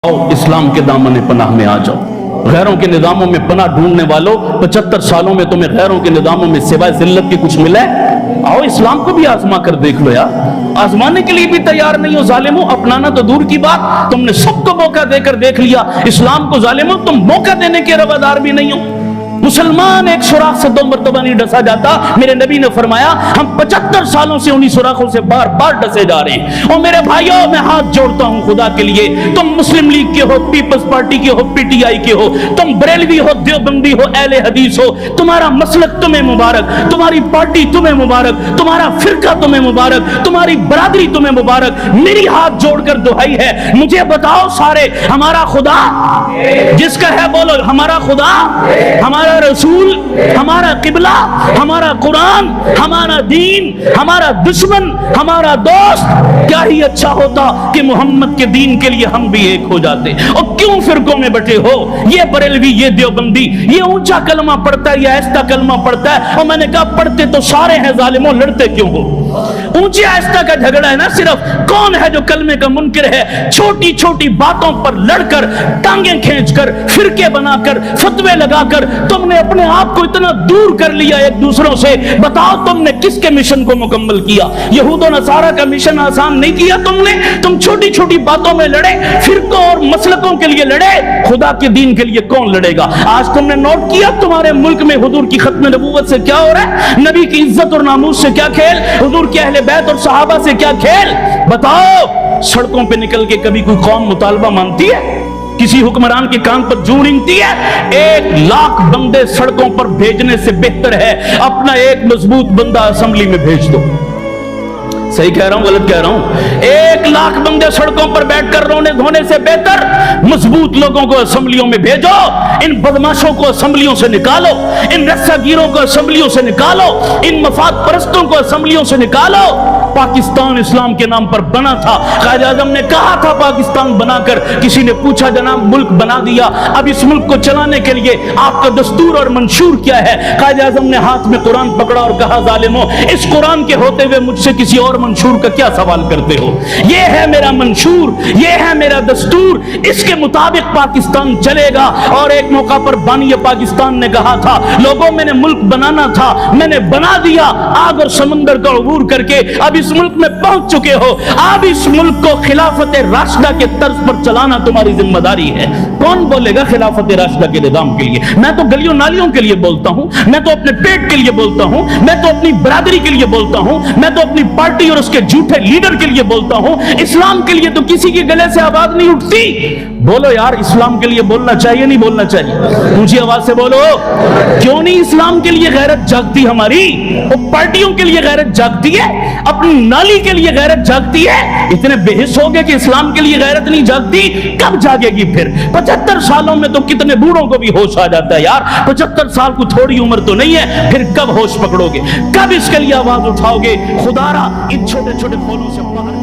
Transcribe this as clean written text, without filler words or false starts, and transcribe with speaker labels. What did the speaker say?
Speaker 1: इस्लाम के दामन पनाह में आ जाओ। गैरों के निज़ामों में पनाह ढूंढने वालों, 75 सालों में तुम्हें गैरों के निज़ामों में सिवाय जिल्लत के कुछ मिला है? आओ इस्लाम को भी आजमा कर देख लो यार। आजमाने के लिए भी तैयार नहीं हो जालिमों, अपनाना तो दूर की बात, तुमने सबको मौका देकर देख लिया। इस्लाम को जालिमों तुम मौका देने के रवादार भी नहीं हो। मुसलमान एक सुराख से 2 मरतबा नहीं डसा जाता। मेरे नबी ने फरमाया हम 75 सालों से उन्हीं सुराखों से बार बार डसे जा रहे हैं। और मेरे भाइयों, मैं हाथ जोड़ता हूं खुदा के लिए, तुम मुस्लिम लीग के हो, पीपल्स पार्टी के हो, पीटीआई के हो, तुम बरेलवी हो, देवबंदी हो, अहले हदीस हो, तुम्हारा मसलक तुम्हें मुबारक, तुम्हारी पार्टी तुम्हें मुबारक, तुम्हारा फिरका तुम्हें मुबारक, तुम्हारी बरादरी तुम्हें मुबारक। मेरी हाथ जोड़कर दुहाई है, मुझे बताओ सारे, हमारा खुदा जिसका है बोलो, हमारा खुदा, हमारा रसूल, हमारा किबला, हमारा कुरान, हमारा दीन, हमारा दुश्मन, हमारा दोस्त, क्या ही अच्छा होता कि मोहम्मद के दीन के लिए हम भी एक हो जाते। और क्यों फिरकों में बटे हो? ये बरेलवी, ये देवबंदी, ये ऊंचा कलमा पढ़ता है या ऐसा कलमा पढ़ता है। और मैंने कहा पढ़ते तो सारे हैं जालिमों, लड़ते क्यों हो? ऊंचे आस्था का झगड़ा है ना, सिर्फ कौन है जो कलमे का मुनकिर है। छोटी छोटी बातों पर लड़कर, टांगे खींचकर, फिरके बनाकर, फतवे लगाकर तुमने अपने आप को इतना दूर कर लिया एक दूसरों से। बताओ तुमने किसके मिशन को मुकम्मल किया? यहूद और नसारा का मिशन आसान नहीं किया तुमने। तुम छोटी छोटी बातों में लड़े, फिरकों और मसलकों के लिए लड़े, खुदा के दीन के लिए कौन लड़ेगा? आज तुमने नोट किया तुम्हारे मुल्क में हुजूर की खत्म नबूवत से क्या हो रहा है? नबी की इज्जत और नामूस से क्या खेल? हुजूर के अहले बैत और सहाबा से क्या खेल? बताओ, सड़कों पे निकल के कभी कोई कौम मुतालबा मांगती है? किसी हुक्मरान के कान पर जूं रेंगती है? 1 लाख बंदे सड़कों पर भेजने से बेहतर है अपना एक मजबूत बंदा असेंबली में भेज दो। सही कह रहा हूं, गलत कह रहा हूं? 1 लाख बंदे सड़कों पर बैठकर रोने धोने से बेहतर मजबूत लोगों को असेंबलियों में भेजो। इन बदमाशों को असेंबलियों से निकालो, इन रस्सागीरों को असेंबलियों से निकालो, इन मफाद परस्तों को असेंबलियों से निकालो। पाकिस्तान इस्लाम के नाम पर बना था। कायदे आज़म ने कहा था पाकिस्तान बनाकर, किसी ने पूछा जनाब मुल्क बना दिया, अब इस मुल्क को चलाने के लिए आपका दस्तूर और मंशूर क्या है? कायदे आज़म ने हाथ में कुरान पकड़ा और कहा जालिमों, इस कुरान के होते हुए मुझसे किसी और मंशूर का क्या सवाल करते हो? ये है मेरा मंशूर, ये है मेरा दस्तूर, इसके मुताबिक पाकिस्तान चलेगा। और एक मौका पर बानी पाकिस्तान ने कहा था, लोगों मैंने मुल्क बनाना था, मैंने बना दिया, आग और समंदर का अबूर करके अब इस मुल्क में पहुंच चुके हो। अब इस मुल्क को खिलाफत राशिदा के तर्ज पर चलाना तुम्हारी जिम्मेदारी है। कौन बोलेगा खिलाफत राशिदा के निजाम के लिए? मैं तो गलियों नालियों के लिए बोलता हूं, मैं तो अपने पेट के लिए बोलता हूं, मैं तो अपनी बरादरी के लिए बोलता हूं, मैं तो अपनी पार्टी और उसके झूठे लीडर के लिए बोलता हूं। इस्लाम के लिए तो किसी के गले से आवाज नहीं उठती। बोलो यार, इस्लाम के लिए बोलना चाहिए नहीं बोलना चाहिए? ऊंची आवाज से बोलो। क्यों नहीं इस्लाम के लिए गैरत जागती हमारी? वो पार्टियों के लिए गैरत जागती है, अपनी नाली के लिए गैरत जागती है। इतने बेहिस हो गए कि इस्लाम के लिए गैरत नहीं जागती, कब जागेगी फिर? 75 सालों में तो कितने बूढ़ों को भी होश आ जाता है यार। 75 साल को थोड़ी उम्र तो नहीं है, फिर कब होश पकड़ोगे? कब इसके लिए आवाज उठाओगे? खुदारा इन छोटे छोटे खोलों से बाहर